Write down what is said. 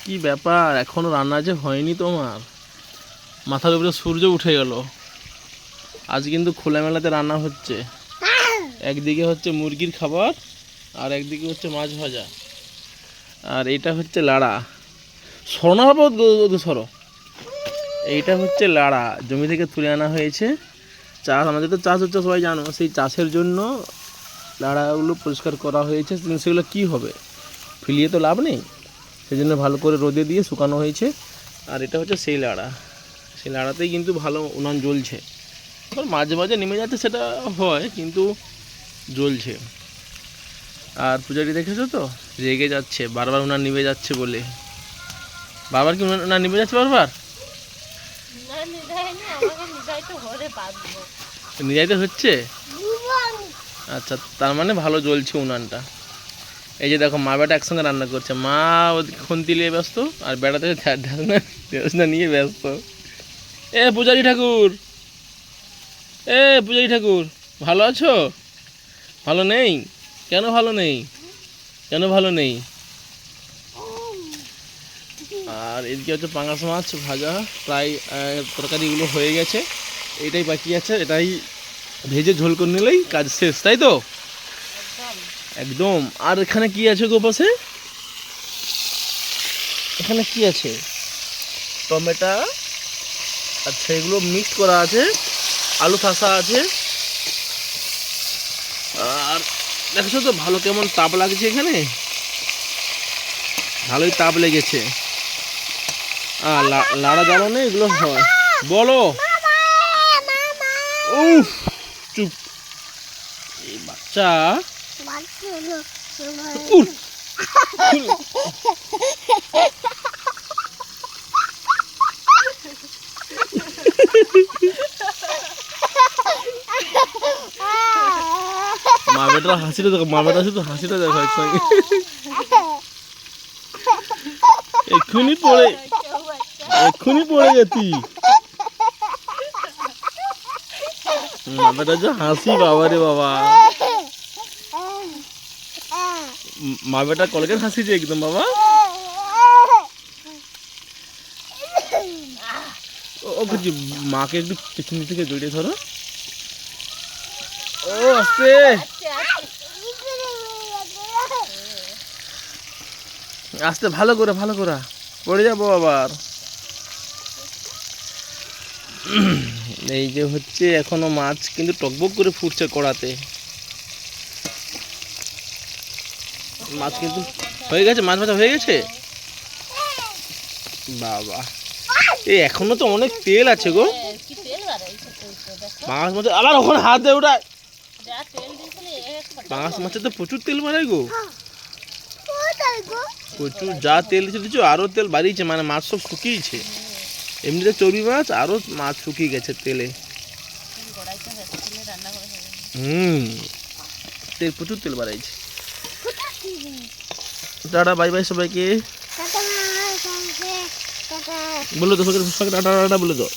কি ব্যাপার, এখনো রান্না যে হয়নি তোমার? মাথার উপরে সূর্য উঠে গেল। আজ কিন্তু খোলামেলাতে রান্না হচ্ছে। একদিকে হচ্ছে মুরগির খাবার, আর একদিকে হচ্ছে মাছ ভাজা, আর এটা হচ্ছে লাড়া। সরনা হবে সরো। এইটা হচ্ছে লাড়া, জমি থেকে তুলে আনা হয়েছে। চাষ, আমাদের তো চাষ হচ্ছে সবাই জানো, সেই চাষের জন্য লাড়াগুলো পরিষ্কার করা হয়েছে। সেগুলো কি হবে, ফেলিয়ে তো লাভ নেই, সেই জন্য ভালো করে রোদে দিয়ে শুকানো হয়েছে। আর এটা হচ্ছে সেই লাড়া, সেই লাড়াতেই কিন্তু ভালো উনান জ্বলছে। মাঝে মাঝে নেমে যাচ্ছে সেটা হয়, কিন্তু জ্বলছে। আর পূজারি দেখেছো তো, রেগে যাচ্ছে বারবার, উনান নিভে যাচ্ছে বলে। বারবার কি উনান নিভে যাচ্ছে বারবার? নিজাইতে হচ্ছে। আচ্ছা, তার মানে ভালো জ্বলছে উনানটা। এই যে দেখো, মা বেটা একসঙ্গে রান্না করছে। মা ওদিকে খুন্তি নিয়ে ব্যস্ত, আর বেটা থেকে ঢাকনা নিয়ে ব্যস্ত। এ পূজারি ঠাকুর, এ পূজারি ঠাকুর, ভালো আছো? ভালো নেই? কেন ভালো নেই? কেন ভালো নেই? আর এদিকে হচ্ছে পাঙাশ মাছ ভাজা, প্রায় তরকারিগুলো হয়ে গেছে। এটাই বাকি আছে, এটাই ভেজে ঝোল করে নিলেই কাজ শেষ, তাই তো? একদম। আর এখানে কি আছে গো পাশে? এখানে কি আছে? টমেটো, আচ্ছা, এগুলো মিক্স করা আছে, আলু ফাঁসা আছে। আর দেখছো তো ভালো কেমন তাপ লাগছে এখানে, ভালোই তাপ লেগেছে। আর লাড়া জ্বালানো এগুলো হয়। বলো। উফ, চুপ। এই বাচ্চা মা বেটার হাসিটা দেখো, মা বেটার শুধু হাসিটা দেখো একসঙ্গে। এক্ষুনি পড়ে গেছি। মা বেটার যে হাসি, বাবা রে বাবা। মা বেটা কলকের হাসিছে একদম বাবা। ও কিছু, মাকে একটু পিছন থেকে জড়িয়ে ধরো। ও আস্তে আস্তে, ভালো করে পড়ে যাবো আবার। এই যে হচ্ছে এখনো মাছ কিন্তু টকবক করে ফুটছে কড়াতে। মাছ কিন্তু হয়ে গেছে, মাছ ভাজা হয়ে গেছে। বাবা, এই এখনো তো অনেক তেল আছে গো। পাঙাশ মাছে আবার ওখানে হাত দেয় ওটা। পাঙাশ মাছে তো প্রচুর তেল বাড়ায় গো, প্রচুর। যা তেল দিচ্ছ আরো তেল বাড়িয়েছে, মানে মাছ সব শুকিয়েছে। এমনিতে চর্বি মাছ, আরো মাছ শুকিয়ে গেছে তেলে। তেল, প্রচুর তেল বাড়াইছে। টাটা, বাই বাই সবাইকে বলে তো, টাটা টাটা বলে তো।